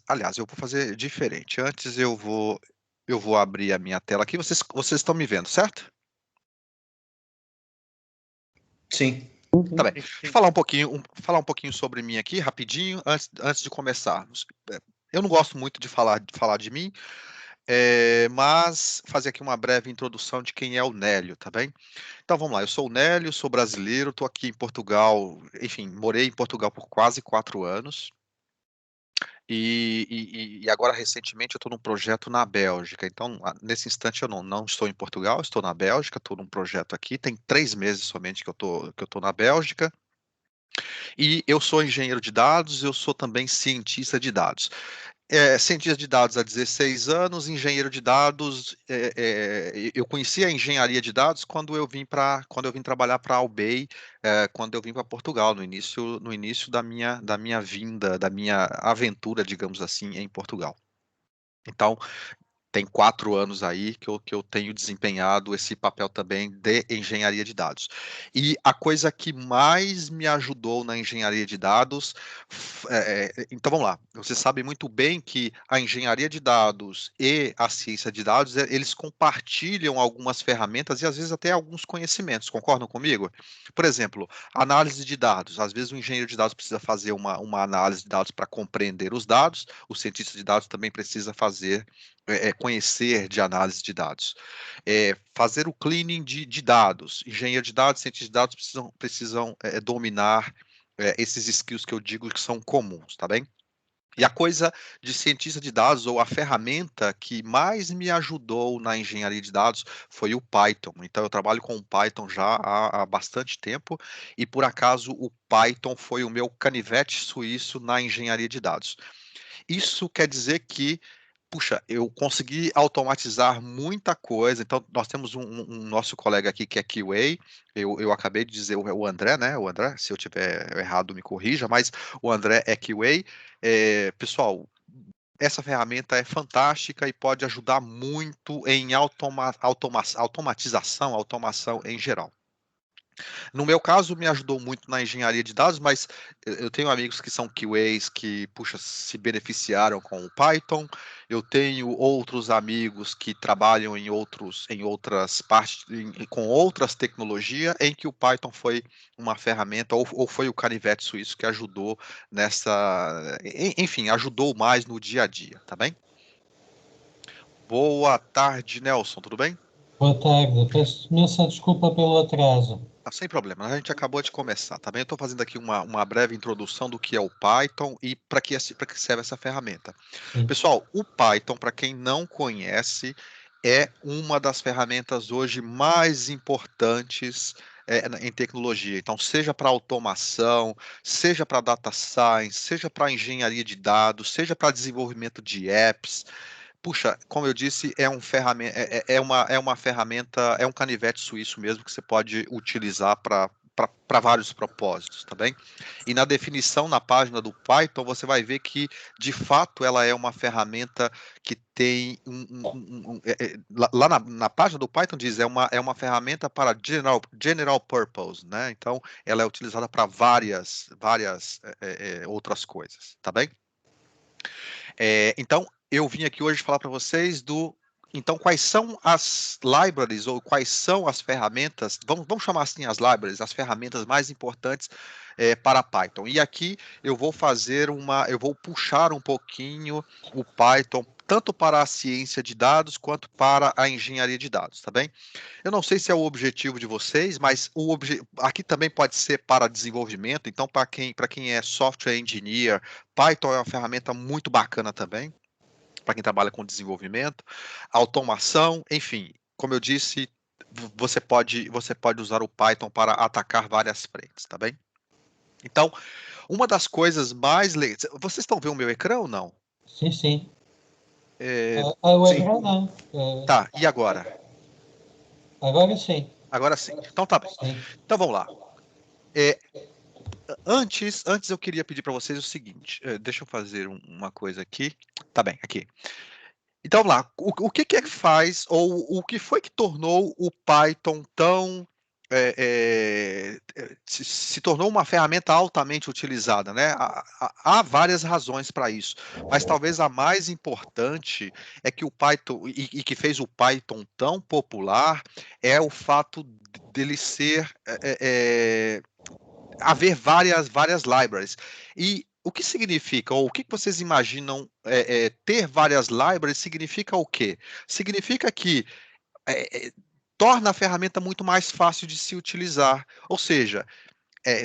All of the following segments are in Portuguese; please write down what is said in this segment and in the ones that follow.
Aliás, eu vou fazer diferente. Antes eu vou abrir a minha tela aqui. Vocês estão me vendo, certo? Sim. Tá bem. Deixa eu falar um pouquinho sobre mim aqui, rapidinho, antes de começarmos. Eu não gosto muito de falar de mim, mas fazer aqui uma breve introdução de quem é o Nélio, tá bem? Então vamos lá, eu sou o Nélio, sou brasileiro, estou aqui em Portugal, enfim, morei em Portugal por quase 4 anos. E agora, recentemente, eu estou num projeto na Bélgica. Então, nesse instante, eu não estou em Portugal, estou na Bélgica, estou num projeto aqui. Tem 3 meses somente que eu tô na Bélgica. E eu sou engenheiro de dados, eu sou também cientista de dados. Cientista de dados há 16 anos, engenheiro de dados. Eu conheci a engenharia de dados quando eu vim trabalhar para a Albay, quando eu vim para Portugal, no início da minha vinda, da minha aventura, digamos assim, em Portugal. Então, tem 4 anos aí que eu tenho desempenhado esse papel também de engenharia de dados. E a coisa que mais me ajudou na engenharia de dados, então vamos lá, você sabe muito bem que a engenharia de dados e a ciência de dados, eles compartilham algumas ferramentas e às vezes até alguns conhecimentos, concordam comigo? Por exemplo, análise de dados. Às vezes o engenheiro de dados precisa fazer uma análise de dados para compreender os dados, o cientista de dados também precisa conhecer de análise de dados. Fazer o cleaning de dados. Engenheiro de dados, cientista de dados precisam dominar esses skills que eu digo que são comuns, tá bem? E a coisa de cientista de dados, ou a ferramenta que mais me ajudou na engenharia de dados, foi o Python. Então, eu trabalho com o Python já há bastante tempo, e por acaso o Python foi o meu canivete suíço na engenharia de dados. Isso quer dizer que, puxa, eu consegui automatizar muita coisa. Então, nós temos um nosso colega aqui que é QA. Eu acabei de dizer o André, né? O André, se eu tiver errado, me corrija, mas o André é QA. Pessoal, essa ferramenta é fantástica e pode ajudar muito em automação em geral. No meu caso, me ajudou muito na engenharia de dados, mas eu tenho amigos que são QAs que, puxa, se beneficiaram com o Python. Eu tenho outros amigos que trabalham em outras partes, com outras tecnologias, em que o Python foi uma ferramenta, ou foi o canivete suíço que ajudou enfim, ajudou mais no dia a dia, tá bem? Boa tarde, Nelson, tudo bem? Boa tarde, peço imensa desculpa pelo atraso. Sem problema, a gente acabou de começar, tá bem? Eu estou fazendo aqui uma breve introdução do que é o Python e para que serve essa ferramenta. Sim. Pessoal, o Python, para quem não conhece, é uma das ferramentas hoje mais importantes em tecnologia. Então, seja para automação, seja para data science, seja para engenharia de dados, seja para desenvolvimento de apps. Puxa, como eu disse, é uma ferramenta, é um canivete suíço mesmo que você pode utilizar para vários propósitos, tá bem? E na definição na página do Python, você vai ver que, de fato, ela é uma ferramenta que tem lá na página do Python diz é uma ferramenta para general purpose, né? Então, ela é utilizada para várias outras coisas, tá bem? Então, eu vim aqui hoje falar para vocês então, quais são as libraries ou quais são as ferramentas, vamos chamar assim as libraries, as ferramentas mais importantes para Python. E aqui eu vou puxar um pouquinho o Python, tanto para a ciência de dados quanto para a engenharia de dados, tá bem? Eu não sei se é o objetivo de vocês, mas aqui também pode ser para desenvolvimento. Então, para quem é software engineer, Python é uma ferramenta muito bacana também, para quem trabalha com desenvolvimento, automação, enfim, como eu disse, você pode usar o Python para atacar várias frentes, tá bem? Então, uma das coisas mais legais. Vocês estão vendo o meu ecrã ou não? Sim, sim. É, O Sim. ecrã não. tá, e agora? Agora sim. Agora sim. Então tá bem. Sim. Então vamos lá. É, antes eu queria pedir para vocês o seguinte, deixa eu fazer uma coisa aqui. Tá bem, aqui. Então vamos lá, o que é que faz, ou o que foi que tornou o Python tão se tornou uma ferramenta altamente utilizada, né? Há várias razões para isso, mas talvez a mais importante é que o Python, e que fez o Python tão popular, é o fato dele ser haver várias libraries. E o que significa, ou o que vocês imaginam ter várias libraries significa o quê? Significa que torna a ferramenta muito mais fácil de se utilizar. Ou seja,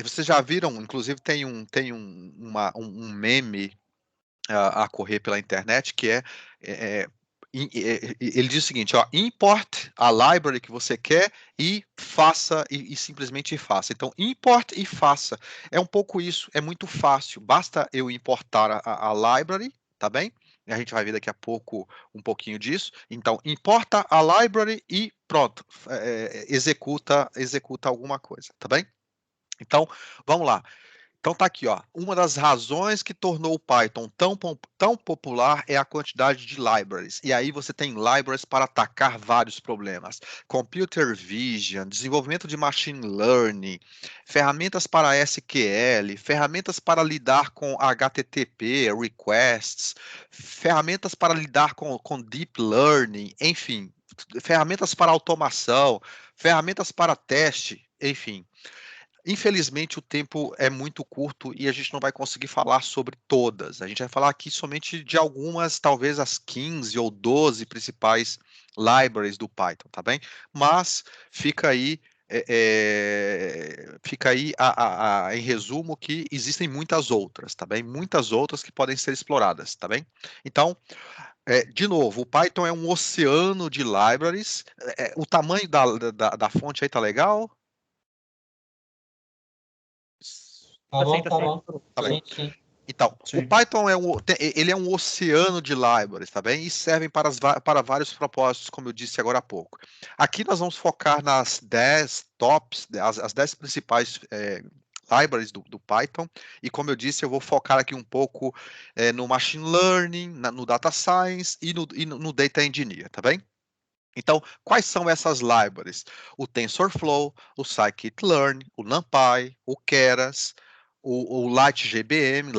vocês já viram, inclusive tem um meme a correr pela internet que é, ele diz o seguinte, ó, import a library que você quer e faça, e simplesmente faça. Então, import e faça. É um pouco isso, é muito fácil. Basta eu importar a library, tá bem? A gente vai ver daqui a pouco um pouquinho disso. Então, importa a library e pronto, executa alguma coisa, tá bem? Então, vamos lá. Então tá aqui, ó. Uma das razões que tornou o Python tão popular é a quantidade de libraries. E aí você tem libraries para atacar vários problemas. Computer Vision, desenvolvimento de machine learning, ferramentas para SQL, ferramentas para lidar com HTTP, requests, ferramentas para lidar com deep learning, enfim, ferramentas para automação, ferramentas para teste, enfim. Infelizmente, o tempo é muito curto e a gente não vai conseguir falar sobre todas. A gente vai falar aqui somente de algumas, talvez as 15 ou 12 principais libraries do Python, tá bem? Mas fica aí, fica aí em resumo que existem muitas outras, tá bem? Muitas outras que podem ser exploradas, tá bem? Então, de novo, o Python é um oceano de libraries. O tamanho da fonte aí tá legal? Tá bom, Aceita tá sim. bom. Tá bem. Sim, sim. Então, o Sim. Python ele é um oceano de libraries, tá bem? E servem para vários propósitos, como eu disse agora há pouco. Aqui nós vamos focar nas 10 tops, as 10 principais libraries do Python. E como eu disse, eu vou focar aqui um pouco no Machine Learning, no Data Science e no Data Engineer, tá bem? Então, quais são essas libraries? O TensorFlow, o Scikit-learn, o NumPy, o Keras, o LightGBM,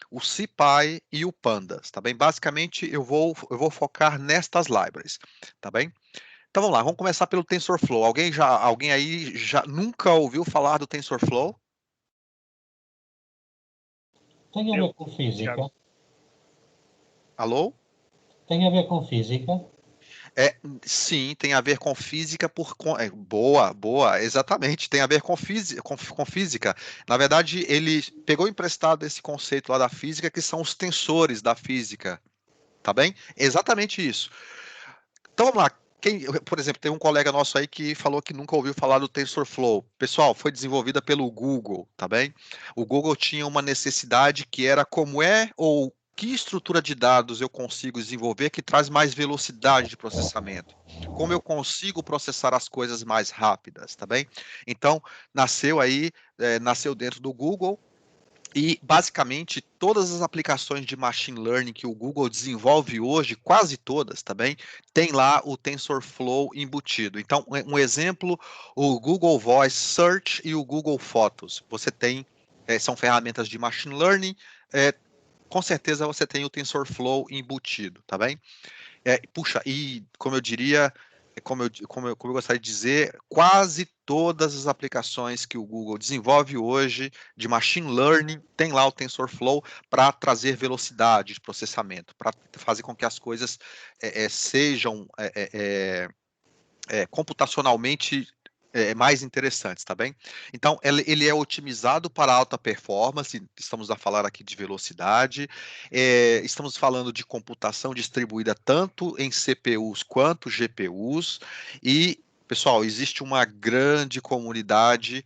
o CPy e o Pandas, tá bem? Basicamente, eu vou focar nestas libraries, tá bem? Então vamos lá, vamos começar pelo TensorFlow. Alguém aí já nunca ouviu falar do TensorFlow? Tem a Eu, ver com física? Thiago. Alô? Tem a ver com física? Sim, tem a ver com física boa, boa, exatamente, tem a ver com física. Na verdade, ele pegou emprestado esse conceito lá da física, que são os tensores da física, tá bem? Exatamente isso. Então vamos lá. Por exemplo, tem um colega nosso aí que falou que nunca ouviu falar do TensorFlow. Pessoal, foi desenvolvida pelo Google, tá bem? O Google tinha uma necessidade que era como ou que estrutura de dados eu consigo desenvolver que traz mais velocidade de processamento? Como eu consigo processar as coisas mais rápidas, tá bem? Então, nasceu dentro do Google. E, basicamente, todas as aplicações de machine learning que o Google desenvolve hoje, quase todas, tá bem? Tem lá o TensorFlow embutido. Então, um exemplo, o Google Voice Search e o Google Photos. Você tem, são ferramentas de machine learning, com certeza você tem o TensorFlow embutido, tá bem? Puxa, e como eu diria, como eu gostaria de dizer, quase todas as aplicações que o Google desenvolve hoje de machine learning tem lá o TensorFlow para trazer velocidade de processamento, para fazer com que as coisas sejam computacionalmente mais interessantes, tá bem? Então, ele é otimizado para alta performance, estamos a falar aqui de velocidade, estamos falando de computação distribuída tanto em CPUs quanto GPUs, e, pessoal, existe uma grande comunidade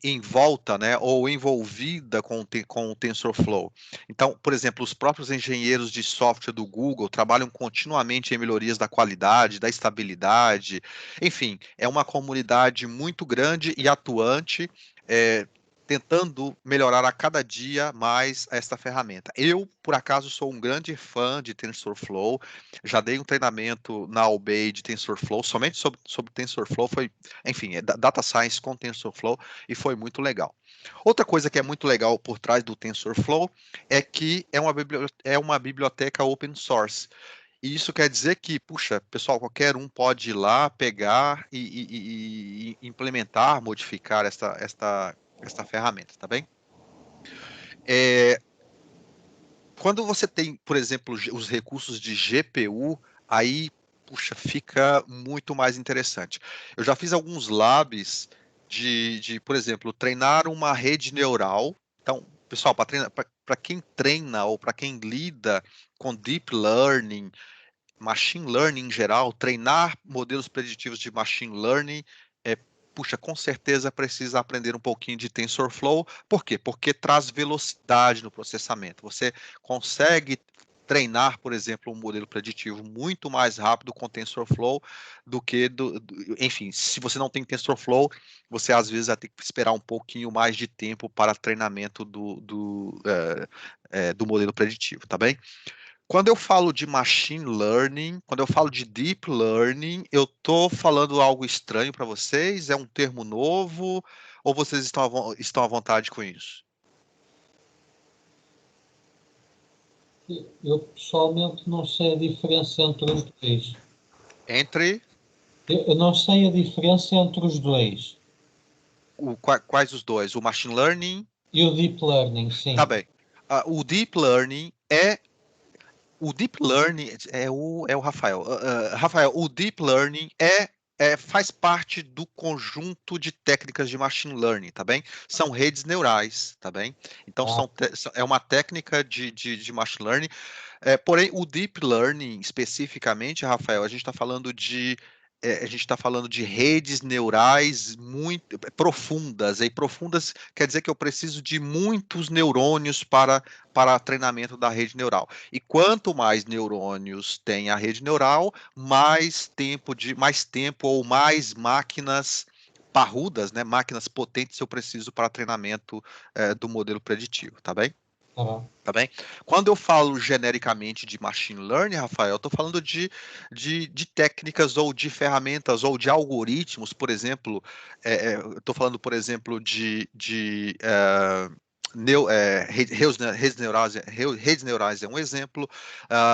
em volta, né, ou envolvida com o TensorFlow. Então, por exemplo, os próprios engenheiros de software do Google trabalham continuamente em melhorias da qualidade, da estabilidade, enfim, é uma comunidade muito grande e atuante. tentando melhorar a cada dia mais esta ferramenta. Eu, por acaso, sou um grande fã de TensorFlow, já dei um treinamento na UBA de TensorFlow, somente sobre TensorFlow, enfim, Data Science com TensorFlow, e foi muito legal. Outra coisa que é muito legal por trás do TensorFlow é que é uma biblioteca open source. E isso quer dizer que, puxa, pessoal, qualquer um pode ir lá, pegar e implementar, modificar esta ferramenta, tá bem? Quando você tem, por exemplo, os recursos de GPU, aí, puxa, fica muito mais interessante. Eu já fiz alguns labs por exemplo, treinar uma rede neural. Então, pessoal, para quem treina ou para quem lida com deep learning, machine learning em geral, treinar modelos preditivos de machine learning, puxa, com certeza precisa aprender um pouquinho de TensorFlow. Por quê? Porque traz velocidade no processamento. Você consegue treinar, por exemplo, um modelo preditivo muito mais rápido com TensorFlow do que, enfim, se você não tem TensorFlow, você às vezes vai ter que esperar um pouquinho mais de tempo para treinamento do modelo preditivo, tá bem? Quando eu falo de machine learning, quando eu falo de deep learning, eu estou falando algo estranho para vocês? É um termo novo? Ou vocês estão à vontade com isso? Eu pessoalmente não sei a diferença entre os dois. Entre Eu não sei a diferença entre os dois. quais os dois? O machine learning? E o Deep Learning, Tá sim. bem. O deep learning é o Rafael. Rafael, o deep learning faz parte do conjunto de técnicas de machine learning, tá bem? São redes neurais, tá bem? Então, Ah, é uma técnica de machine learning. Porém, o deep learning, especificamente, Rafael, a gente está falando de redes neurais muito profundas. E profundas quer dizer que eu preciso de muitos neurônios para treinamento da rede neural. E quanto mais neurônios tem a rede neural, mais tempo ou mais máquinas parrudas, né, máquinas potentes eu preciso para treinamento do modelo preditivo, tá bem? tá bem. Tá bem? Quando eu falo genericamente de machine learning, Rafael, eu estou falando de técnicas ou de ferramentas ou de algoritmos, por exemplo, eu estou falando, por exemplo, redes neurais é um exemplo,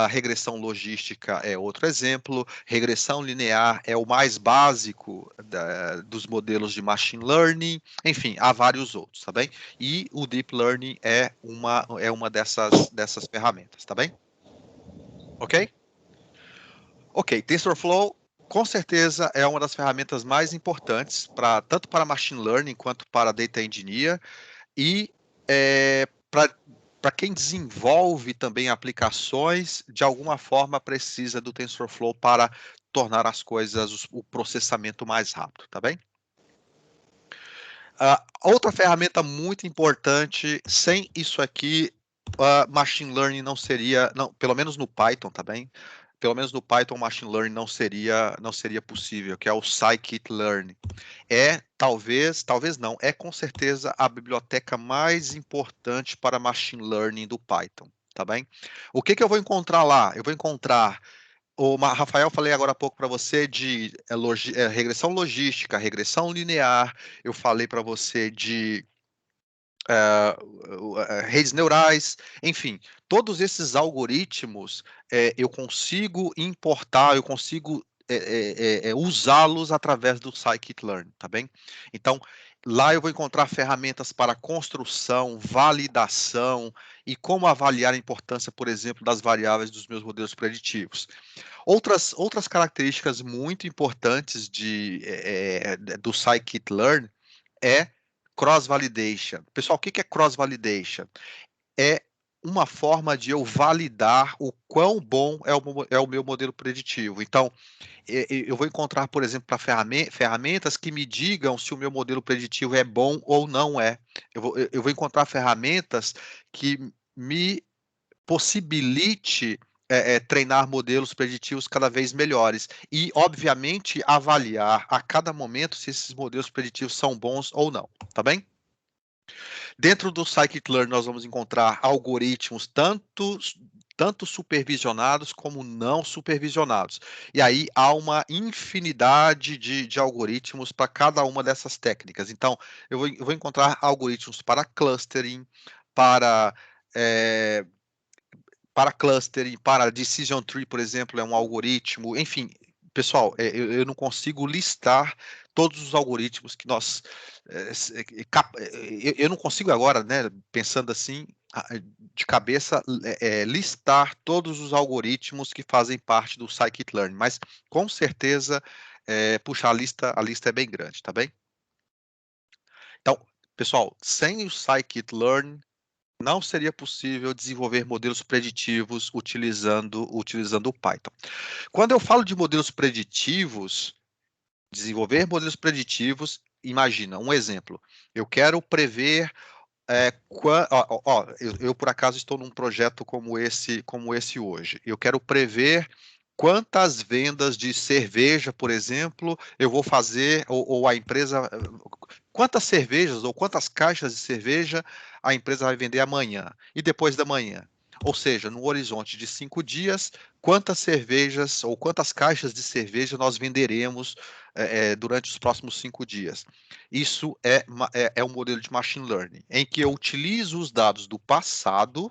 regressão logística é outro exemplo, regressão linear é o mais básico dos modelos de machine learning, enfim, há vários outros, tá bem? E o Deep Learning é uma dessas ferramentas, tá bem? Ok? Ok, TensorFlow com certeza é uma das ferramentas mais importantes tanto para Machine Learning quanto para Data Engineer e para quem desenvolve também aplicações, de alguma forma precisa do TensorFlow para tornar as coisas, o processamento mais rápido, tá bem? Outra ferramenta muito importante, sem isso aqui, Machine Learning não seria, não, pelo menos no Python, tá bem? Pelo menos no Python, Machine Learning não seria possível, que é o Scikit-learn. Talvez não, é com certeza a biblioteca mais importante para Machine Learning do Python, tá bem? O que eu vou encontrar lá? Eu vou encontrar Rafael, falei agora há pouco para você de regressão logística, regressão linear. Eu falei para você de redes neurais, enfim, todos esses algoritmos eu consigo importar, eu consigo usá-los através do scikit-learn, tá bem? Então, lá eu vou encontrar ferramentas para construção, validação e como avaliar a importância, por exemplo, das variáveis dos meus modelos preditivos. Outras características muito importantes do scikit-learn é cross-validation. Pessoal, o que é cross-validation? É uma forma de eu validar o quão bom é o meu modelo preditivo. Então, eu vou encontrar, por exemplo, para ferramentas que me digam se o meu modelo preditivo é bom ou não é. Eu vou encontrar ferramentas que me possibilite treinar modelos preditivos cada vez melhores e, obviamente, avaliar a cada momento se esses modelos preditivos são bons ou não, tá bem? Dentro do Scikit-learn, nós vamos encontrar algoritmos tanto supervisionados como não supervisionados. E aí há uma infinidade de algoritmos para cada uma dessas técnicas. Então, eu vou encontrar algoritmos para clustering, para eh, para clustering, para decision tree, por exemplo, é um algoritmo, enfim, pessoal, eu não consigo listar todos os algoritmos que nós, eu não consigo agora, né, pensando assim, de cabeça, listar todos os algoritmos que fazem parte do scikit-learn, mas com certeza, puxa, a lista é bem grande, tá bem? Então, pessoal, sem o scikit-learn, não seria possível desenvolver modelos preditivos utilizando o Python. Quando eu falo de modelos preditivos, desenvolver modelos preditivos, imagina, um exemplo. Eu quero prever eu por acaso estou num projeto como esse hoje. Eu quero prever quantas vendas de cerveja, por exemplo, eu vou fazer, ou a empresa, quantas cervejas ou quantas caixas de cerveja a empresa vai vender amanhã e depois da manhã. Ou seja, no horizonte de 5 dias, quantas cervejas ou quantas caixas de cerveja nós venderemos durante os próximos 5 dias. Isso é um modelo de machine learning, em que eu utilizo os dados do passado,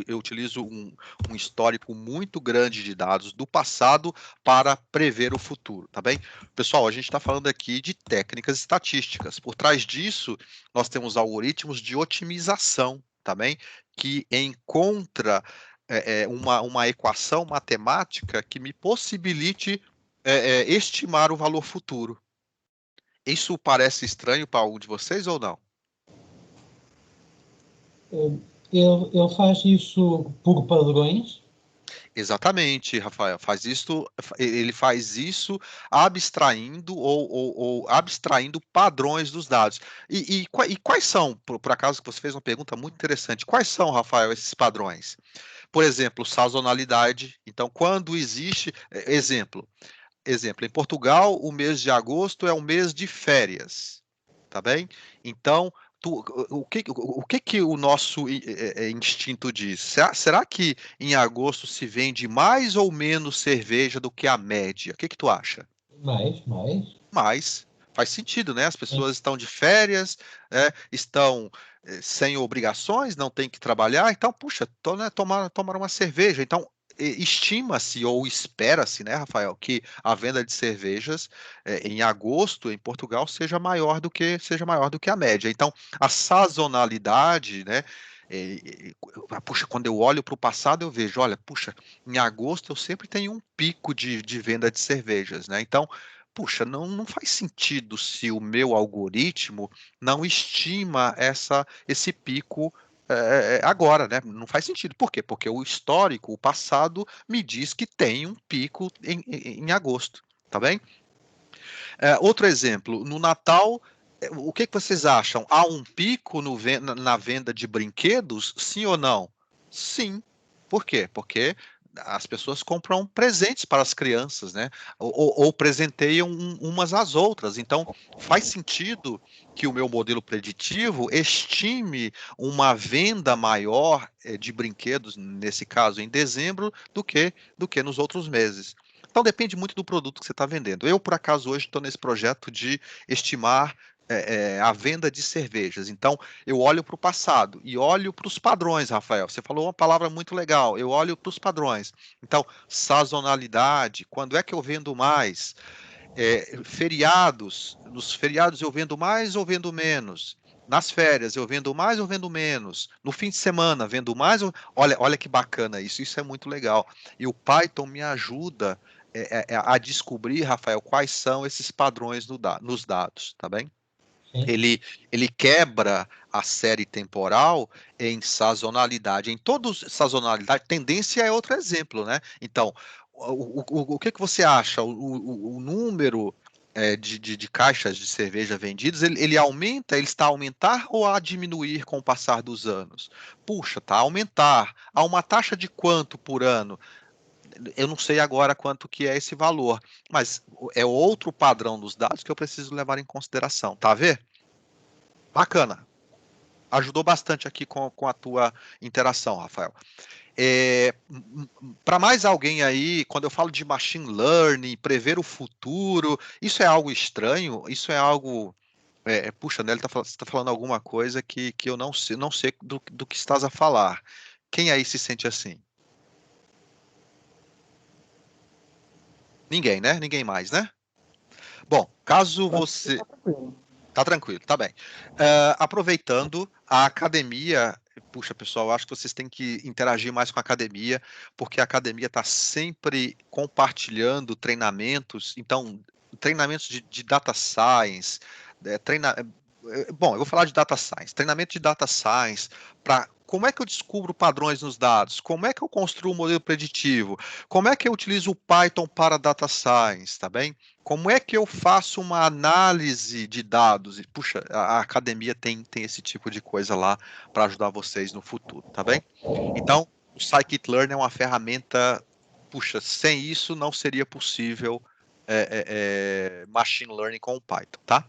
eu utilizo um histórico muito grande de dados do passado para prever o futuro, tá bem? Pessoal, a gente está falando aqui de técnicas estatísticas. Por trás disso, nós temos algoritmos de otimização, tá bem? Que encontra uma equação matemática que me possibilite estimar o valor futuro. Isso parece estranho para algum de vocês ou não? Ele faz isso por padrões? Exatamente, Rafael. Ele faz isso abstraindo ou abstraindo padrões dos dados. E quais são, por acaso que você fez uma pergunta muito interessante, quais são, Rafael, esses padrões? Por exemplo, sazonalidade. Então, quando existe, exemplo, em Portugal, o mês de agosto é um mês de férias, tá bem? Então, o que que o nosso instinto diz? Será que em agosto se vende mais ou menos cerveja do que a média? O que que tu acha? Mais. Mais. Faz sentido, né? As Sim. pessoas estão de férias, estão sem obrigações, não têm que trabalhar, então, puxa, né, tomar uma cerveja. Então, estima-se ou espera-se, né, Rafael, que a venda de cervejas em agosto em Portugal seja maior do que a média. Então, a sazonalidade, né? Puxa, quando eu olho para o passado, eu vejo, olha, puxa, em agosto eu sempre tenho um pico de venda de cervejas, né? Então, puxa, não faz sentido se o meu algoritmo não estima esse pico agora, né? Não faz sentido. Por quê? Porque o histórico, o passado, me diz que tem um pico em agosto, tá bem? Outro exemplo, no Natal, o que vocês acham? Há um pico na venda de brinquedos? Sim ou não? Sim. Por quê? Porque as pessoas compram presentes para as crianças, né? Ou presenteiam umas às outras. Então, faz sentido que o meu modelo preditivo estime uma venda maior de brinquedos, nesse caso em dezembro, do que nos outros meses. Então depende muito do produto que você está vendendo. Eu, por acaso, hoje estou nesse projeto de estimar a venda de cervejas. Então, eu olho para o passado e olho para os padrões, Rafael. Você falou uma palavra muito legal. Eu olho para os padrões. Então, sazonalidade, quando é que eu vendo mais? Feriados, nos feriados eu vendo mais ou vendo menos? Nas férias eu vendo mais ou vendo menos? No fim de semana vendo mais ou... Olha que bacana isso, isso é muito legal. E o Python me ajuda a descobrir, Rafael, quais são esses padrões nos dados, tá bem? Sim. Ele quebra a série temporal em sazonalidade. Em todos sazonalidade, tendência é outro exemplo, né? Então, o que você acha? O número de caixas de cerveja vendidas, ele aumenta, ele está a aumentar ou a diminuir com o passar dos anos? Puxa, tá a aumentar. A uma taxa de quanto por ano? Eu não sei agora quanto que é esse valor, mas é outro padrão dos dados que eu preciso levar em consideração, tá a ver? Bacana. ajudou bastante aqui com a tua interação, Rafael. Para mais alguém aí, quando eu falo de machine learning, prever o futuro, isso é algo estranho? Isso é algo. Puxa, Nelly, você está falando alguma coisa que eu não sei do que estás a falar. Quem aí se sente assim? Ninguém, né? Ninguém mais, né? Bom, caso você. Tá tranquilo. Tá tranquilo, tá bem. Aproveitando, a academia. Puxa, pessoal, acho que vocês têm que interagir mais com a academia, porque a academia está sempre compartilhando treinamentos. Então, treinamentos de data science, bom, eu vou falar de data science, treinamento de data science, para como é que eu descubro padrões nos dados, como é que eu construo um modelo preditivo, como é que eu utilizo o Python para data science, tá bem? Como é que eu faço uma análise de dados? E, puxa, a academia tem esse tipo de coisa lá para ajudar vocês no futuro, tá bem? Então, o Scikit-learn é uma ferramenta, puxa, sem isso não seria possível machine learning com o Python, tá?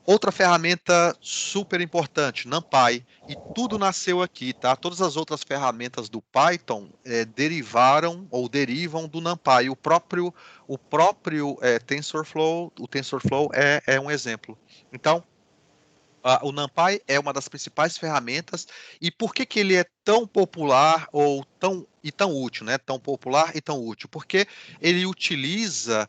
Outra ferramenta super importante, NumPy, e tudo nasceu aqui, tá? Todas as outras ferramentas do Python derivaram ou derivam do NumPy. O próprio TensorFlow, o TensorFlow é um exemplo. Então, o NumPy é uma das principais ferramentas. E por que ele é tão popular ou tão útil, né? Tão popular e tão útil? Porque ele utiliza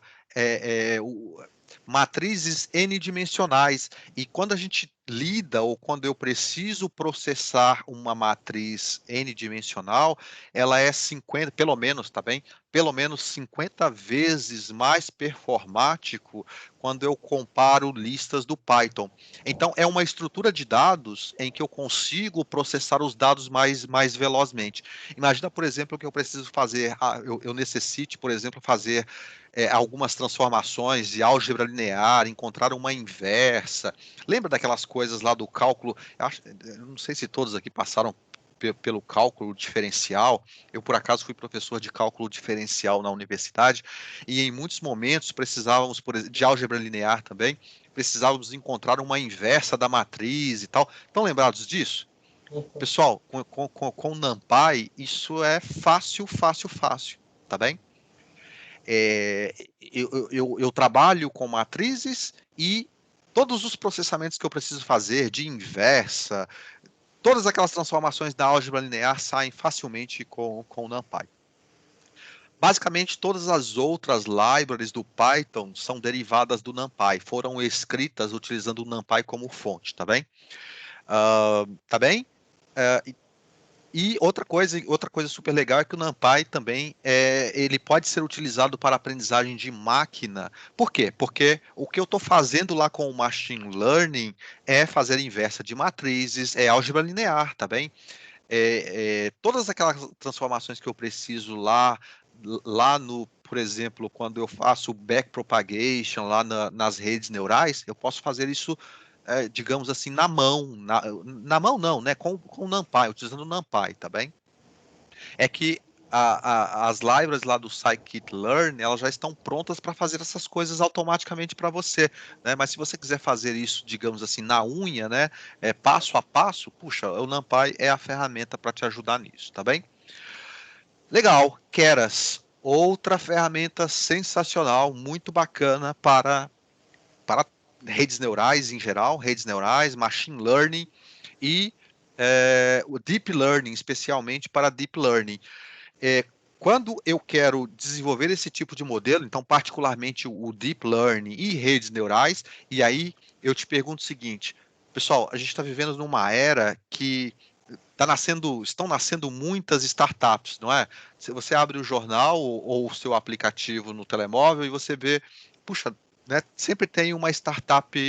matrizes n-dimensionais. E quando a gente lida ou quando eu preciso processar uma matriz n-dimensional, ela é 50, pelo menos, tá bem? Pelo menos 50 vezes mais performático quando eu comparo listas do Python. Então, é uma estrutura de dados em que eu consigo processar os dados mais velozmente. Imagina, por exemplo, que eu preciso fazer, eu necessite, por exemplo, fazer algumas transformações de álgebra linear, encontrar uma inversa. Lembra daquelas coisas lá do cálculo? Eu não sei se todos aqui passaram pelo cálculo diferencial. Eu, por acaso, fui professor de cálculo diferencial na universidade e em muitos momentos precisávamos, por exemplo, de álgebra linear também, precisávamos encontrar uma inversa da matriz e tal. Estão lembrados disso? Pessoal, com NumPy, isso é fácil, fácil, fácil, tá bem? Eu trabalho com matrizes e todos os processamentos que eu preciso fazer de inversa, todas aquelas transformações da álgebra linear saem facilmente com o NumPy. Basicamente, todas as outras libraries do Python são derivadas do NumPy, foram escritas utilizando o NumPy como fonte, tá bem? Tá bem? E outra coisa super legal é que o NumPy também ele pode ser utilizado para aprendizagem de máquina. Por quê? Porque o que eu estou fazendo lá com o machine learning é fazer inversa de matrizes, é álgebra linear, tá bem? Todas aquelas transformações que eu preciso lá no, por exemplo, quando eu faço backpropagation lá nas redes neurais, eu posso fazer isso, digamos assim, na mão. Na mão não, né? Com o NumPy, utilizando o NumPy, tá bem? É que as libraries lá do Scikit-learn, elas já estão prontas para fazer essas coisas automaticamente para você, né? Mas se você quiser fazer isso, digamos assim, na unha, né? Passo a passo, puxa, o NumPy é a ferramenta para te ajudar nisso, tá bem? Legal, Keras, outra ferramenta sensacional, muito bacana para redes neurais em geral, redes neurais, machine learning e o deep learning, especialmente para deep learning. Quando eu quero desenvolver esse tipo de modelo, então particularmente o deep learning e redes neurais, e aí eu te pergunto o seguinte, pessoal, a gente está vivendo numa era que estão nascendo muitas startups, não é? Se você abre o jornal ou o seu aplicativo no telemóvel e você vê, puxa, né, sempre tem uma startup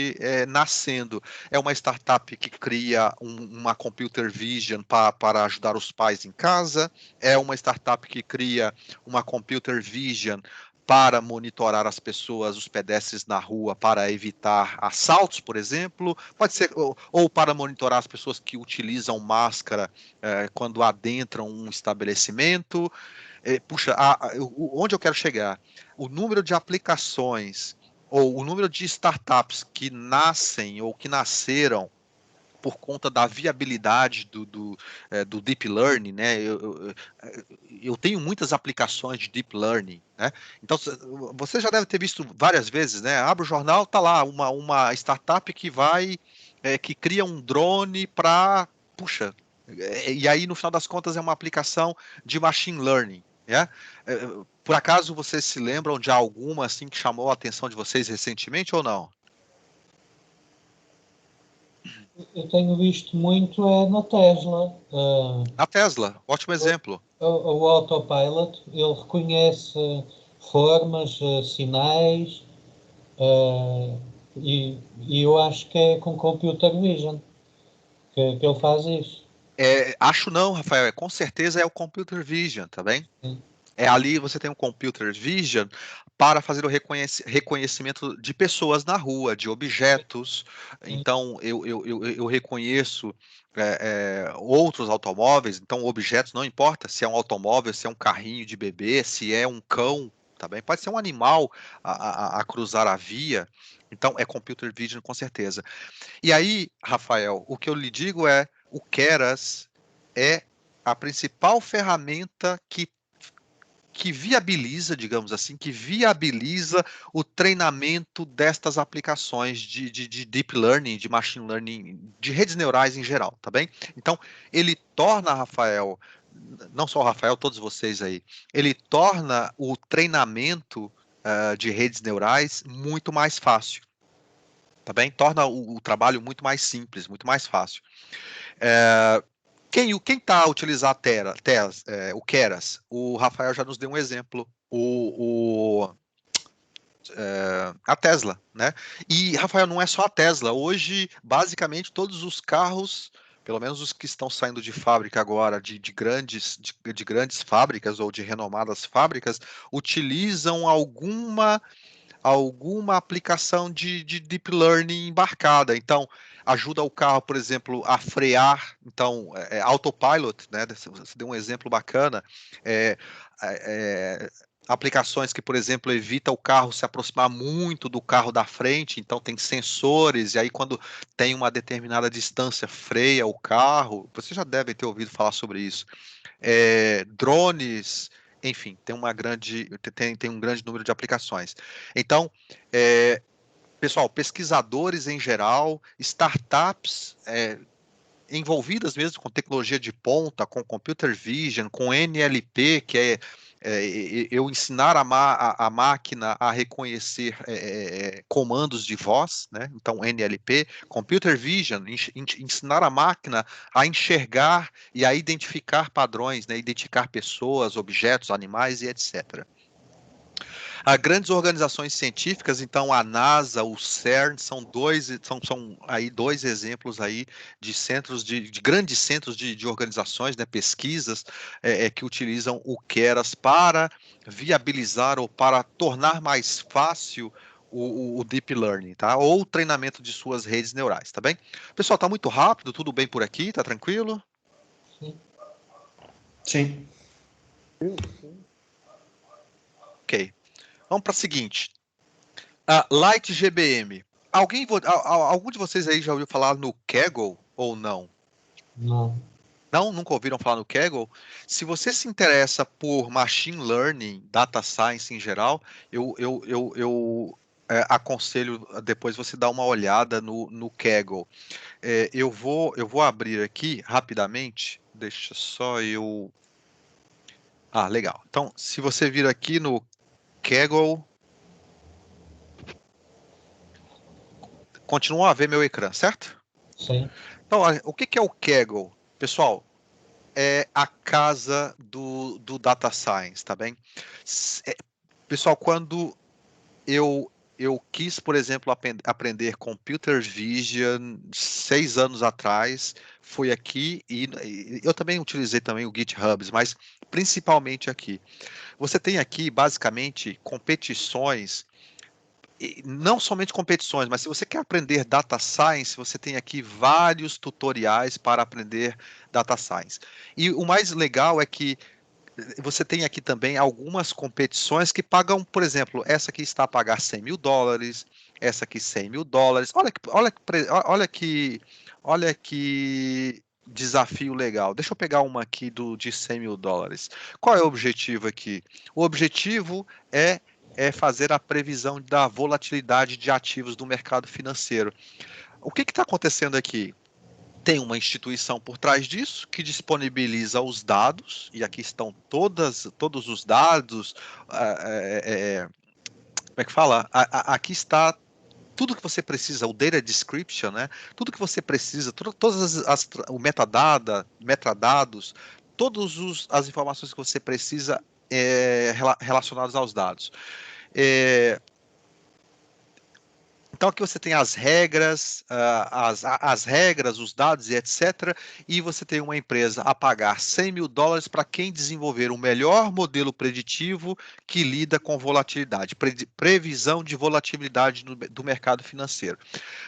nascendo. É uma startup que cria uma computer vision para ajudar os pais em casa, é uma startup que cria uma computer vision para monitorar as pessoas, os pedestres na rua, para evitar assaltos, por exemplo, pode ser, ou para monitorar as pessoas que utilizam máscara quando adentram um estabelecimento. Puxa, onde eu quero chegar? O número de aplicações ou o número de startups que nascem ou que nasceram por conta da viabilidade do Deep Learning, né? Eu tenho muitas aplicações de Deep Learning, né? Então, você já deve ter visto várias vezes, né? Abre o jornal, tá lá uma startup que cria um drone para, puxa, e aí no final das contas é uma aplicação de Machine Learning, né? Por acaso vocês se lembram de alguma assim que chamou a atenção de vocês recentemente ou não? Eu tenho visto muito na Tesla. A Tesla, ótimo exemplo. O Autopilot, ele reconhece formas, sinais, e eu acho que é com Computer Vision que ele faz isso. Acho não, Rafael, com certeza é o Computer Vision, tá bem? Sim. Ali você tem um Computer Vision para fazer o reconhecimento de pessoas na rua, de objetos. Sim. Então, eu reconheço outros automóveis, então objetos, não importa se é um automóvel, se é um carrinho de bebê, se é um cão, tá bem? Pode ser um animal a cruzar a via. Então, é Computer Vision com certeza. E aí, Rafael, o que eu lhe digo o Keras é a principal ferramenta que viabiliza, digamos assim, que viabiliza o treinamento destas aplicações de deep learning, de machine learning, de redes neurais em geral, tá bem? Então, ele torna, Rafael, não só o Rafael, todos vocês aí, ele torna o treinamento de redes neurais muito mais fácil, tá bem? Torna o trabalho muito mais simples, muito mais fácil. Quem está a utilizar o Keras? O Rafael já nos deu um exemplo. A Tesla, né? E, Rafael, não é só a Tesla. Hoje, basicamente, todos os carros, pelo menos os que estão saindo de fábrica agora, de grandes fábricas ou de renomadas fábricas, utilizam alguma aplicação de deep learning embarcada. Então, ajuda o carro, por exemplo, a frear. Então, autopilot, né? Você deu um exemplo bacana. É, é, Aplicações que, por exemplo, evita o carro se aproximar muito do carro da frente, então tem sensores, e aí quando tem uma determinada distância, freia o carro. Você já deve ter ouvido falar sobre isso. Drones, enfim, tem um grande número de aplicações. Então, pessoal, pesquisadores em geral, startups envolvidas mesmo com tecnologia de ponta, com computer vision, com NLP, que eu ensinar a máquina a reconhecer comandos de voz, né? Então, NLP, computer vision, ensinar a máquina a enxergar e a identificar padrões, né? Identificar pessoas, objetos, animais e etc. Há grandes organizações científicas, então a NASA, o CERN são aí dois exemplos aí de centros de grandes centros de organizações, né, pesquisas que utilizam o Keras para viabilizar ou para tornar mais fácil o deep learning, tá? Ou o treinamento de suas redes neurais, tá bem? Pessoal, tá muito rápido, tudo bem por aqui, tá tranquilo? Sim. Ok. Vamos para a seguinte. Light GBM. Algum de vocês aí já ouviu falar no Kaggle ou não? Não. Não? Nunca ouviram falar no Kaggle? Se você se interessa por machine learning, data science em geral, eu aconselho depois você dar uma olhada no Kaggle. Eu vou abrir aqui rapidamente. Deixa só eu. Legal. Então, se você vir aqui no Kaggle, continua a ver meu ecrã, certo? Sim. Então, olha, o que é o Kaggle? Pessoal, é a casa do Data Science, tá bem? Pessoal, quando eu quis, por exemplo, aprender Computer Vision 6 anos atrás, foi aqui e eu também utilizei também o GitHub, mas principalmente aqui. Você tem aqui, basicamente, competições não somente competições, mas se você quer aprender data science, você tem aqui vários tutoriais para aprender data science. E o mais legal é que você tem aqui também algumas competições que pagam, por exemplo, essa aqui está a pagar $100 mil, essa aqui $100 mil. Olha que desafio legal. Deixa eu pegar uma aqui de $100.000. Qual é o objetivo aqui? O objetivo é fazer a previsão da volatilidade de ativos do mercado financeiro. O que está acontecendo aqui? Tem uma instituição por trás disso que disponibiliza os dados, e aqui estão todos os dados. Como é que fala? Aqui está tudo que você precisa, o data description, né? Tudo que você precisa, todas o metadados, todas as informações que você precisa relacionadas aos dados. Então aqui você tem as regras, os dados e etc. E você tem uma empresa a pagar $100.000 para quem desenvolver o melhor modelo preditivo que lida com volatilidade, previsão de volatilidade do mercado financeiro.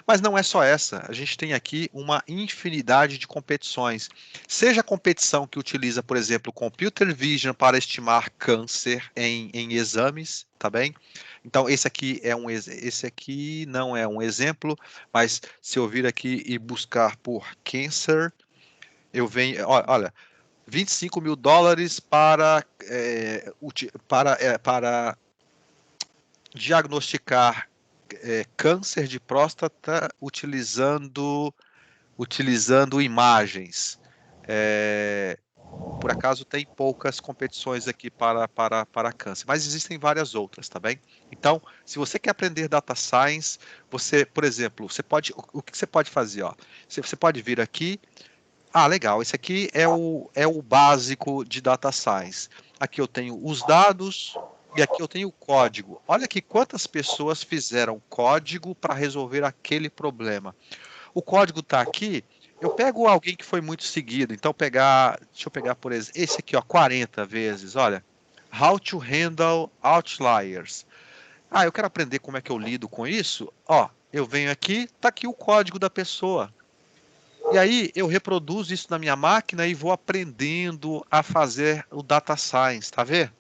Mas não é só essa, a gente tem aqui uma infinidade de competições. Seja a competição que utiliza, por exemplo, Computer Vision para estimar câncer em exames, tá bem? Então, esse aqui não é um exemplo, mas se eu vir aqui e buscar por câncer, eu venho, olha, $25.000 para diagnosticar câncer de próstata utilizando imagens. Por acaso tem poucas competições aqui para câncer, mas existem várias outras, tá bem? Então, se você quer aprender data science, você, por exemplo, o que você pode fazer? Ó? Você pode vir aqui. Legal, esse aqui é o básico de data science. Aqui eu tenho os dados e aqui eu tenho o código. Olha aqui quantas pessoas fizeram código para resolver aquele problema. O código está aqui. Eu pego alguém que foi muito seguido, então deixa eu pegar, por exemplo, esse aqui, ó, 40 vezes, olha. How to handle outliers. Eu quero aprender como é que eu lido com isso. Ó, eu venho aqui, tá aqui o código da pessoa. E aí eu reproduzo isso na minha máquina e vou aprendendo a fazer o data science, tá vendo?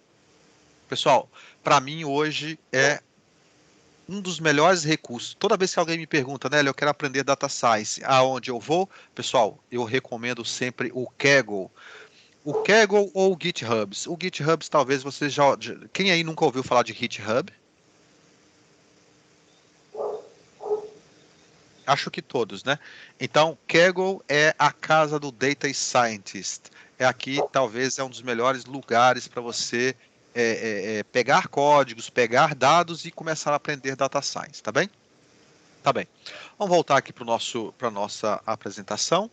Pessoal, para mim hoje é um dos melhores recursos. Toda vez que alguém me pergunta, né, eu quero aprender data science, aonde eu vou? Pessoal, eu recomendo sempre o Kaggle. O Kaggle ou o GitHub. O GitHub talvez vocês já... Quem aí nunca ouviu falar de GitHub? Acho que todos, né? Então, Kaggle é a casa do Data Scientist. Aqui, talvez, é um dos melhores lugares para você pegar códigos, pegar dados e começar a aprender Data Science, tá bem? Tá bem. Vamos voltar aqui para a nossa apresentação.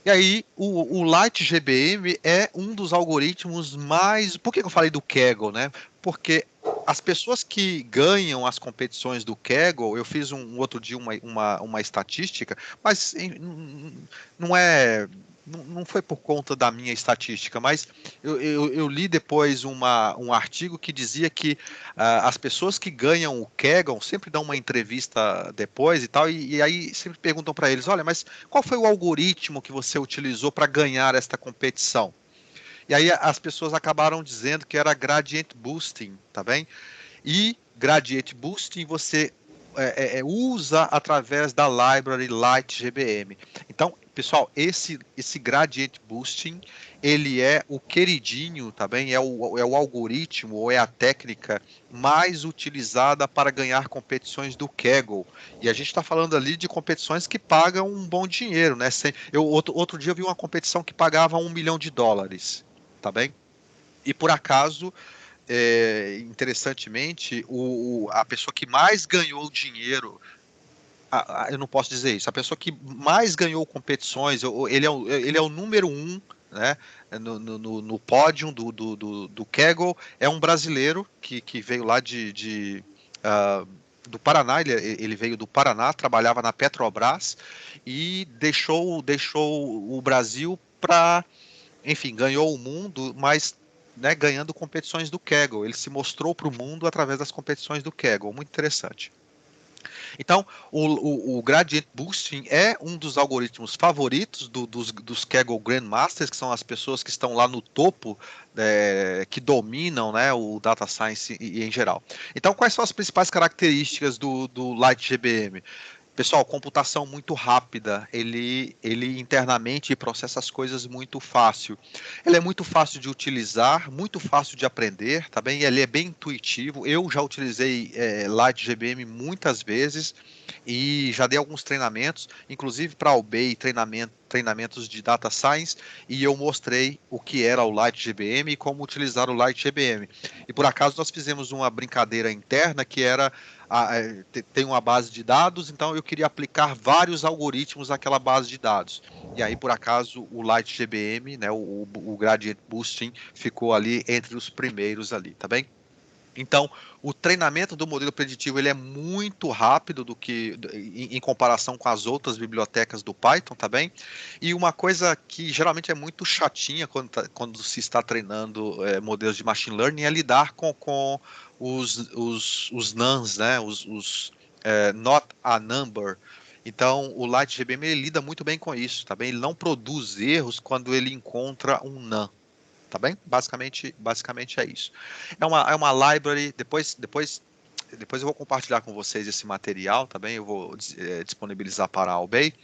E aí, o LightGBM é um dos algoritmos mais... Por que eu falei do Kaggle, né? Porque as pessoas que ganham as competições do Kaggle, eu fiz um outro dia uma estatística, mas não foi por conta da minha estatística, mas eu li depois um artigo que dizia que as pessoas que ganham o Kaggle sempre dão uma entrevista depois e tal, e aí sempre perguntam para eles, olha, mas qual foi o algoritmo que você utilizou para ganhar esta competição? E aí as pessoas acabaram dizendo que era gradient boosting, tá bem? E gradient boosting você usa através da library LightGBM. Então, pessoal, esse gradient boosting, ele é o queridinho, tá bem? É o algoritmo ou é a técnica mais utilizada para ganhar competições do Kaggle. E a gente está falando ali de competições que pagam um bom dinheiro, né? Outro dia eu vi uma competição que pagava $1 milhão, tá bem? E por acaso, interessantemente, a pessoa que mais ganhou dinheiro, eu não posso dizer isso, a pessoa que mais ganhou competições, ele é o número 1, né, no pódio do Kaggle, é um brasileiro que veio lá do Paraná, ele veio do Paraná, trabalhava na Petrobras e deixou o Brasil para, enfim, ganhou o mundo, mas, né, ganhando competições do Kaggle. Ele se mostrou para o mundo através das competições do Kaggle. Muito interessante. Então, o Gradient Boosting é um dos algoritmos favoritos dos Kaggle Grandmasters, que são as pessoas que estão lá no topo, que dominam, né, o Data Science em geral. Então, quais são as principais características do LightGBM? Pessoal, computação muito rápida, ele internamente processa as coisas muito fácil. Ele é muito fácil de utilizar, muito fácil de aprender, tá bem? Ele é bem intuitivo. Eu já utilizei Light GBM muitas vezes e já dei alguns treinamentos, inclusive para a UBEI, treinamentos de Data Science, e eu mostrei o que era o Light GBM e como utilizar o Light GBM. E por acaso nós fizemos uma brincadeira interna que era tem uma base de dados, então eu queria aplicar vários algoritmos naquela base de dados. E aí, por acaso, o Light GBM, né, o Gradient Boosting, ficou ali entre os primeiros ali, tá bem? Então, o treinamento do modelo preditivo ele é muito rápido em comparação com as outras bibliotecas do Python, tá bem? E uma coisa que geralmente é muito chatinha quando se está treinando modelos de machine learning é lidar com os nums, né? Os not a number. Então, o Light GBM ele lida muito bem com isso, tá bem? Ele não produz erros quando ele encontra um num. Tá bem? Basicamente é isso. É uma library, depois eu vou compartilhar com vocês esse material, tá bem? Eu vou disponibilizar para a UBEI,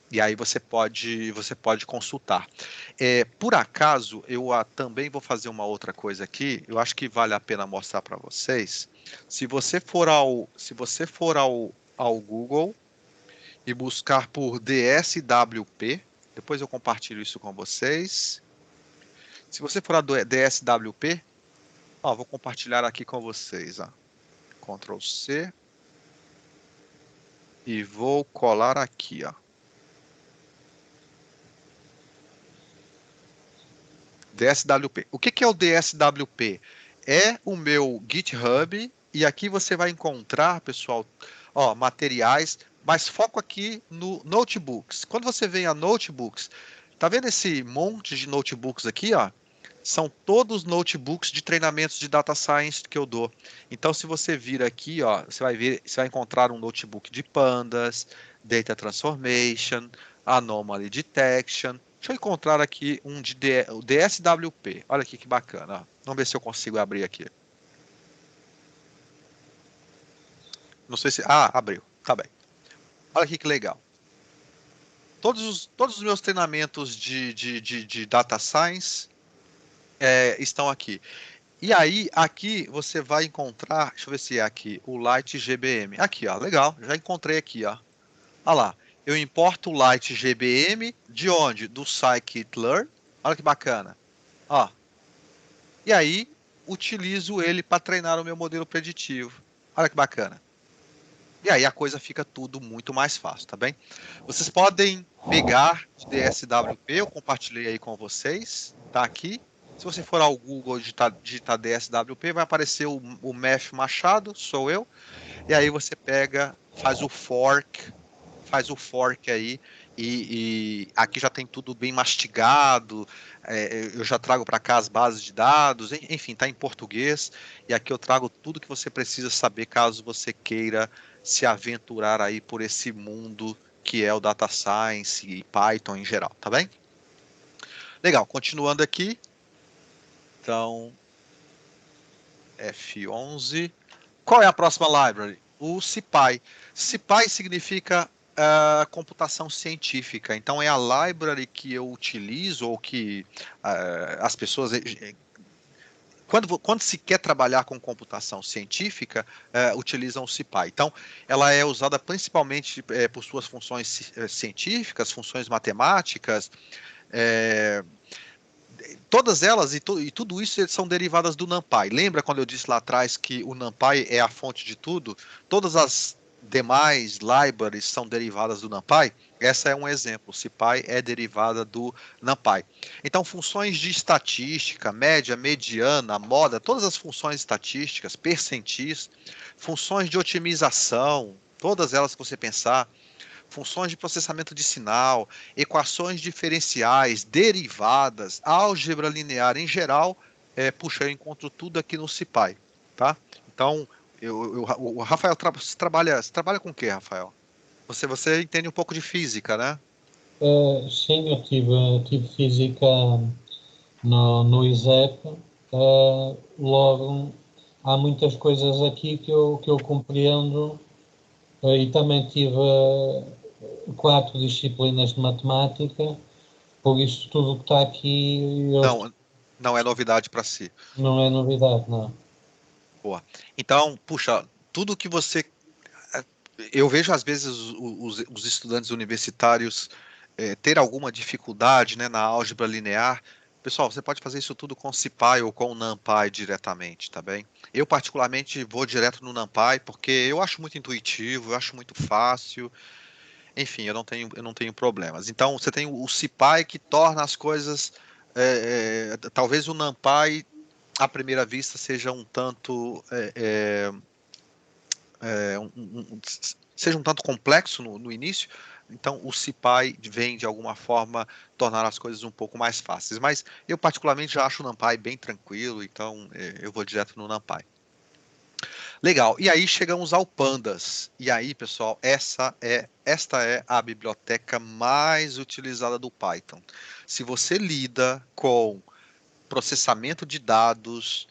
e aí você pode consultar. Por acaso, eu também vou fazer uma outra coisa aqui, eu acho que vale a pena mostrar para vocês. Se você for ao Google e buscar por DSWP, depois eu compartilho isso com vocês. Se você for a DSWP, vou compartilhar aqui com vocês. Ctrl C. E vou colar aqui. DSWP. O que é o DSWP? É o meu GitHub. E aqui você vai encontrar, pessoal, materiais. Mas foco aqui no Notebooks. Quando você vem a Notebooks, tá vendo esse monte de notebooks aqui, São todos notebooks de treinamentos de data science que eu dou. Então, se você vir aqui, você vai encontrar um notebook de pandas, data transformation, anomaly detection. Deixa eu encontrar aqui um de o DSWP. Olha aqui que bacana. Vamos ver se eu consigo abrir aqui. Não sei se... abriu. Tá bem. Olha aqui que legal. Todos os meus treinamentos de data science estão aqui. E aí, aqui você vai encontrar, deixa eu ver se é aqui, o Light GBM. Aqui, legal, já encontrei aqui, Olha lá, eu importo o Light GBM de onde? Do scikit-learn. Olha que bacana. E aí, utilizo ele para treinar o meu modelo preditivo. Olha que bacana. E aí a coisa fica tudo muito mais fácil, tá bem? Vocês podem pegar o DSWP, eu compartilhei aí com vocês, tá aqui. Se você for ao Google digitar DSWP, vai aparecer o Mef Machado, sou eu. E aí você pega, faz o fork aí, e aqui já tem tudo bem mastigado, eu já trago para cá as bases de dados, enfim, está em português, e aqui eu trago tudo que você precisa saber caso você queira se aventurar aí por esse mundo que é o Data Science e Python em geral, tá bem? Legal, continuando aqui. Então, F11. Qual é a próxima library? O SciPy. SciPy significa computação científica. Então, é a library que eu utilizo ou que as pessoas... Quando se quer trabalhar com computação científica, utilizam o SciPy. Então, ela é usada principalmente por suas funções científicas, funções matemáticas, todas elas e tudo isso são derivadas do NumPy. Lembra quando eu disse lá atrás que o NumPy é a fonte de tudo? Todas as demais libraries são derivadas do NumPy? Essa é um exemplo. SciPy é derivada do NumPy. Então, funções de estatística, média, mediana, moda, todas as funções estatísticas, percentis, funções de otimização, todas elas que você pensar, funções de processamento de sinal, equações diferenciais, derivadas, álgebra linear em geral, eu encontro tudo aqui no SciPy, tá? Então, o Rafael trabalha com o que, Rafael? Você entende um pouco de física, né? Sim, eu tive física no ISEP. Logo, há muitas coisas aqui que eu compreendo E também tive 4 disciplinas de matemática, por isso tudo o que está aqui Não é novidade para si. não é novidade, não. Boa. Então, puxa, tudo que você. Eu vejo às vezes os estudantes universitários ter alguma dificuldade, né, na álgebra linear. Pessoal, você pode fazer isso tudo com CPy ou com NumPy diretamente, tá bem? Eu particularmente vou direto no NumPy porque eu acho muito intuitivo, eu acho muito fácil. Enfim, eu não tenho problemas. Então, você tem o CPy que torna as coisas. Talvez o NumPy, à primeira vista, seja um tanto. Seja um tanto complexo no início, então o CPy vem de alguma forma tornar as coisas um pouco mais fáceis. Mas eu particularmente já acho o NumPy bem tranquilo, então eu vou direto no NumPy. Legal. E aí chegamos ao Pandas. E aí, pessoal, esta é a biblioteca mais utilizada do Python. Se você lida com processamento de dados,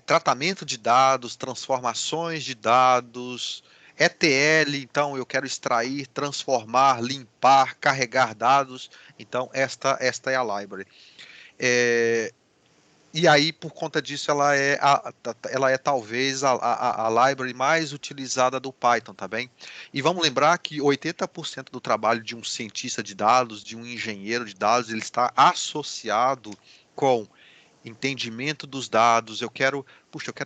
tratamento de dados, transformações de dados, ETL, então eu quero extrair, transformar, limpar, carregar dados, então esta é a library. E aí, por conta disso, ela é talvez a library mais utilizada do Python, tá bem? E vamos lembrar que 80% do trabalho de um cientista de dados, de um engenheiro de dados, ele está associado com entendimento dos dados, eu quero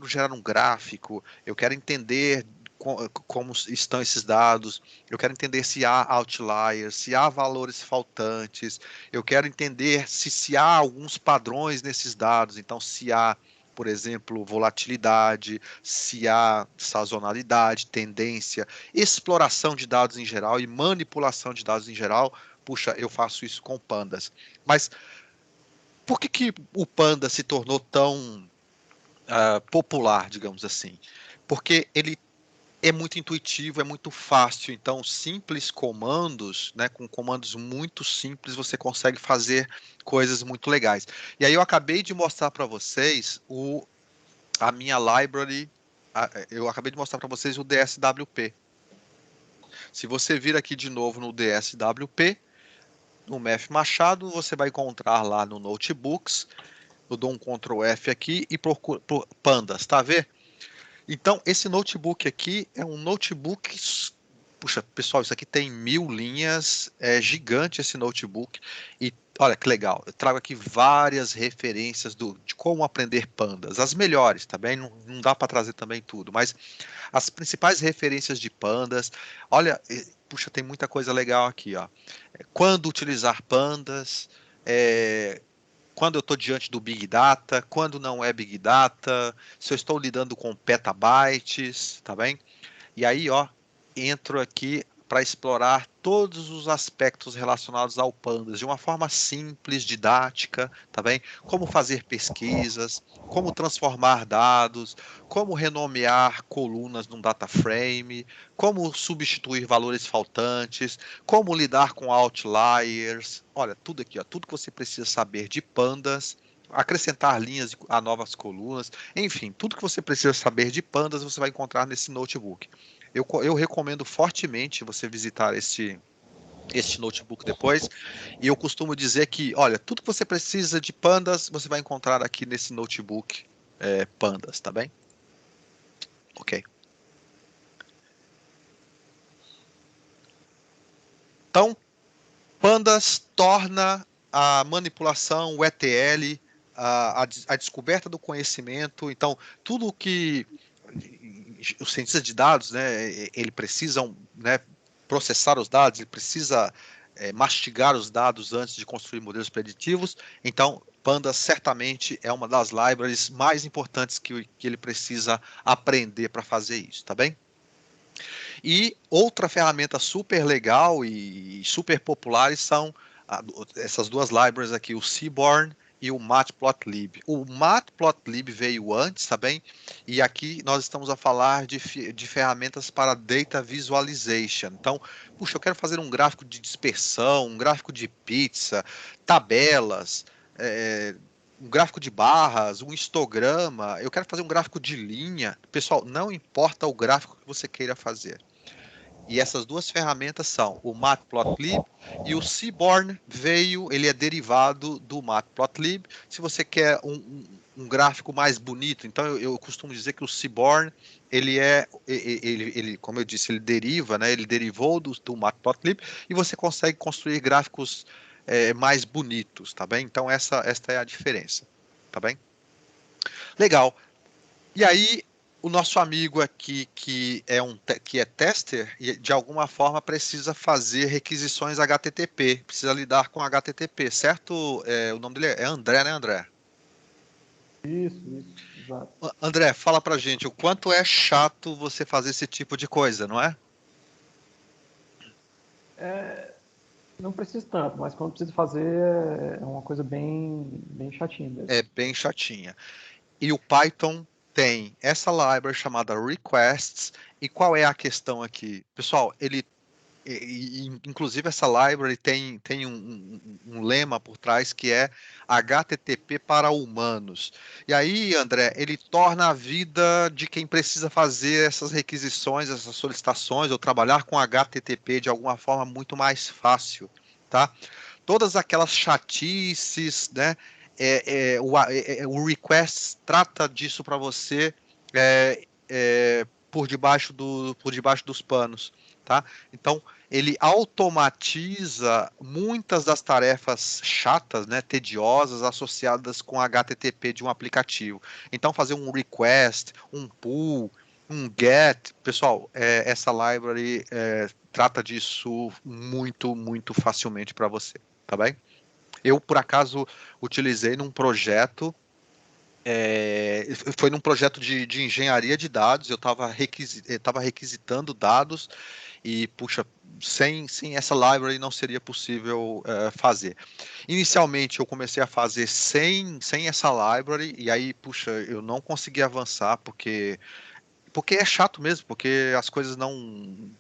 gerar um gráfico, eu quero entender como estão esses dados, eu quero entender se há outliers, se há valores faltantes, eu quero entender se há alguns padrões nesses dados, então se há, por exemplo, volatilidade, se há sazonalidade, tendência, exploração de dados em geral e manipulação de dados em geral. Puxa, eu faço isso com pandas. Mas por que o Panda se tornou tão popular, digamos assim? Porque ele é muito intuitivo, é muito fácil. Então, simples comandos, né, com comandos muito simples, você consegue fazer coisas muito legais. E aí eu acabei de mostrar para vocês a minha library. Eu acabei de mostrar para vocês o DSWP. Se você vir aqui de novo no DSWP, no Math Machado, você vai encontrar lá no Notebooks. Eu dou um Ctrl F aqui e procuro pandas, tá vendo? Então, esse notebook aqui é um notebook. Puxa, pessoal, isso aqui tem 1000 linhas, é gigante esse notebook. E olha que legal, eu trago aqui várias referências de como aprender pandas, as melhores, tá bem? Não dá para trazer também tudo, mas as principais referências de pandas. Olha, puxa, tem muita coisa legal aqui, ó. Quando utilizar pandas, é, quando eu estou diante do Big Data, quando não é Big Data, se eu estou lidando com petabytes, tá bem? E aí, ó, entro aqui para explorar todos os aspectos relacionados ao Pandas de uma forma simples, didática, tá bem? Como fazer pesquisas, como transformar dados, como renomear colunas num data frame, como substituir valores faltantes, como lidar com outliers. Olha, tudo aqui, ó, tudo que você precisa saber de Pandas, acrescentar linhas a novas colunas, enfim, tudo que você precisa saber de Pandas você vai encontrar nesse notebook. Eu recomendo fortemente você visitar este notebook depois. E eu costumo dizer que, olha, tudo que você precisa de pandas, você vai encontrar aqui nesse notebook pandas, tá bem? Ok. Então, pandas torna a manipulação, o ETL, a descoberta do conhecimento. Então, tudo que os cientistas de dados, né, ele precisam, né, processar os dados, ele precisa mastigar os dados antes de construir modelos preditivos. Então, Pandas certamente é uma das libraries mais importantes que ele precisa aprender para fazer isso, tá bem? E outra ferramenta super legal e super populares são essas duas libraries aqui, o Seaborn e o Matplotlib. O Matplotlib veio antes, tá bem? E aqui nós estamos a falar de ferramentas para data visualization. Então, puxa, eu quero fazer um gráfico de dispersão, um gráfico de pizza, tabelas, um gráfico de barras, um histograma, eu quero fazer um gráfico de linha. Pessoal, não importa o gráfico que você queira fazer. E essas duas ferramentas são o Matplotlib e o Seaborn ele é derivado do Matplotlib. Se você quer um gráfico mais bonito, então eu costumo dizer que o Seaborn, como eu disse, ele deriva, né? Ele derivou do Matplotlib e você consegue construir gráficos mais bonitos, tá bem? Então esta é a diferença, tá bem? Legal. E aí, o nosso amigo aqui, que é tester, e de alguma forma precisa fazer requisições HTTP, precisa lidar com HTTP, certo? O nome dele é André, né, André? Isso, exato. André, fala pra gente o quanto é chato você fazer esse tipo de coisa, não é? Não precisa tanto, mas quando precisa fazer é uma coisa bem chatinha mesmo. É bem chatinha. E o Python tem essa library chamada requests, e qual é a questão aqui? Pessoal, inclusive essa library tem um lema por trás que é HTTP para humanos. E aí, André, ele torna a vida de quem precisa fazer essas requisições, essas solicitações, ou trabalhar com HTTP de alguma forma muito mais fácil, tá? Todas aquelas chatices, né? O request trata disso para você por debaixo dos panos, tá? Então, ele automatiza muitas das tarefas chatas, né, tediosas, associadas com HTTP de um aplicativo. Então, fazer um request, um pull, um get, pessoal, essa library trata disso muito, muito facilmente para você, tá bem? Eu, por acaso, utilizei num projeto foi num projeto de engenharia de dados, eu estava requisitando dados e, puxa, sem essa library não seria possível fazer. Inicialmente eu comecei a fazer sem essa library e aí, puxa, eu não consegui avançar porque é chato mesmo, porque as coisas não...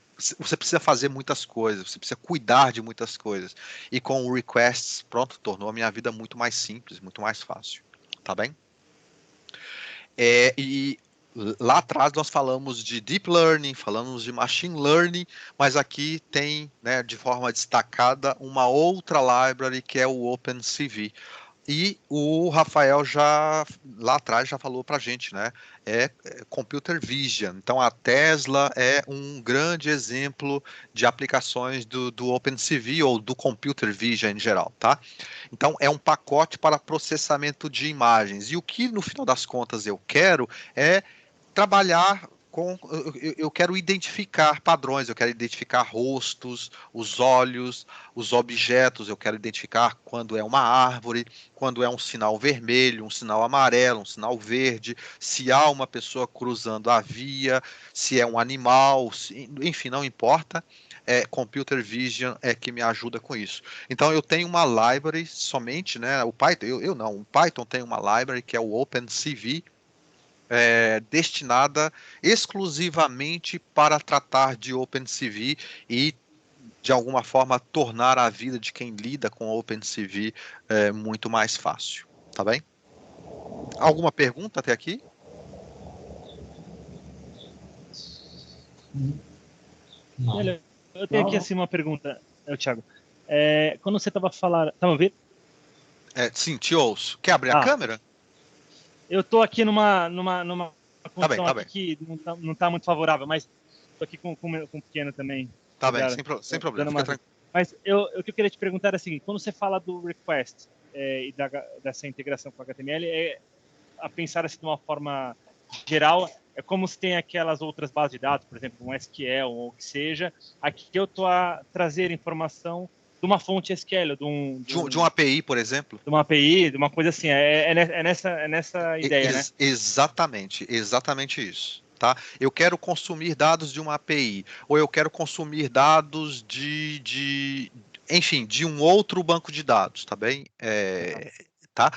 Você precisa fazer muitas coisas, você precisa cuidar de muitas coisas. E com o requests, pronto, tornou a minha vida muito mais simples, muito mais fácil. Tá bem? E lá atrás nós falamos de deep learning, falamos de machine learning, mas aqui tem, né, de forma destacada, uma outra library que é o OpenCV. E o Rafael lá atrás já falou para a gente, né? Computer Vision. Então a Tesla é um grande exemplo de aplicações do OpenCV ou do Computer Vision em geral, tá? Então é um pacote para processamento de imagens. E o que no final das contas eu quero é trabalhar com, eu quero identificar padrões, eu quero identificar rostos, os olhos, os objetos, eu quero identificar quando é uma árvore, quando é um sinal vermelho, um sinal amarelo, um sinal verde, se há uma pessoa cruzando a via, se é um animal, enfim, não importa. Computer Vision é que me ajuda com isso. Então eu tenho uma library somente, né? O Python, eu não, o Python tem uma library que é o OpenCV, destinada exclusivamente para tratar de OpenCV e de alguma forma tornar a vida de quem lida com OpenCV muito mais fácil, tá bem? Alguma pergunta até aqui? Não. Olha, eu tenho aqui assim uma pergunta, Thiago. Quando você estava falando, tá me ouvindo? Sim, te ouço. Quer abrir a câmera? Eu estou aqui numa condição tá bem. aqui que não tá muito favorável, mas estou aqui com um pequeno também. Tá bem, sem problema. Mas o que eu queria te perguntar é assim, quando você fala do request e dessa integração com o HTML, a pensar assim de uma forma geral, é como se tem aquelas outras bases de dados, por exemplo, um SQL ou o que seja, aqui eu estou a trazer informação de uma fonte SQL, de uma API, por exemplo. De uma API, de uma coisa assim, nessa ideia, né? Exatamente isso. Tá? Eu quero consumir dados de uma API, ou eu quero consumir dados enfim, de um outro banco de dados, tá bem? Tá?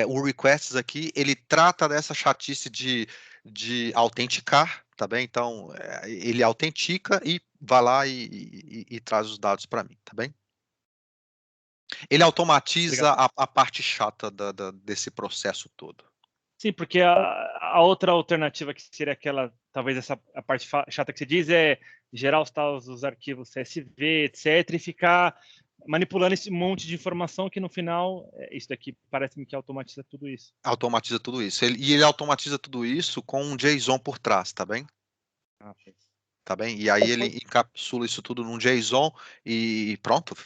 O requests aqui, ele trata dessa chatice de autenticar, tá bem? Então, ele autentica e vai lá e traz os dados para mim, tá bem? Ele automatiza a parte chata desse processo todo. Sim, porque a outra alternativa que seria aquela, talvez a parte chata que você diz é gerar os arquivos CSV, etc, e ficar manipulando esse monte de informação que no final, isso daqui parece-me que automatiza tudo isso. Automatiza tudo isso. Ele automatiza tudo isso com um JSON por trás, tá bem? Tá bem? E aí ele encapsula isso tudo num JSON e pronto,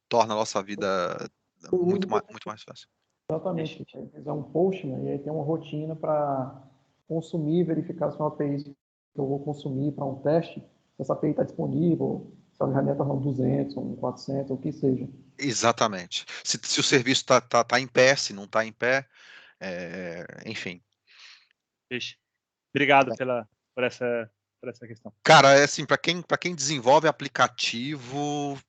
torna a nossa vida muito mais fácil. Exatamente. É um Postman e aí tem uma rotina para consumir e verificar se uma API que eu vou consumir para um teste, se essa API está disponível, se ela já me está 200, ou 400, ou o que seja. Exatamente. Se o serviço tá em pé, se não está em pé, enfim. Obrigado por essa questão. Cara, é assim, para quem desenvolve aplicativo,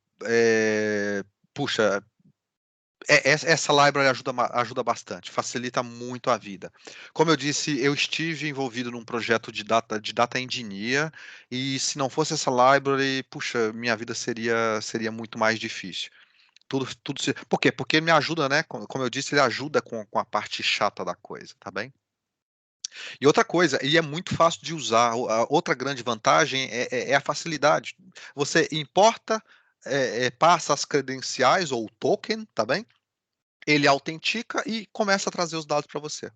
puxa, essa library ajuda bastante, facilita muito a vida. Como eu disse, eu estive envolvido num projeto de data engineer, e se não fosse essa library, puxa, minha vida seria muito mais difícil. Por quê? Porque ele me ajuda, né? Como eu disse, ele ajuda com a parte chata da coisa, tá bem? E outra coisa, ele é muito fácil de usar. A outra grande vantagem é a facilidade. Você importa, passa as credenciais ou o token, tá bem? Ele autentica e começa a trazer os dados para você.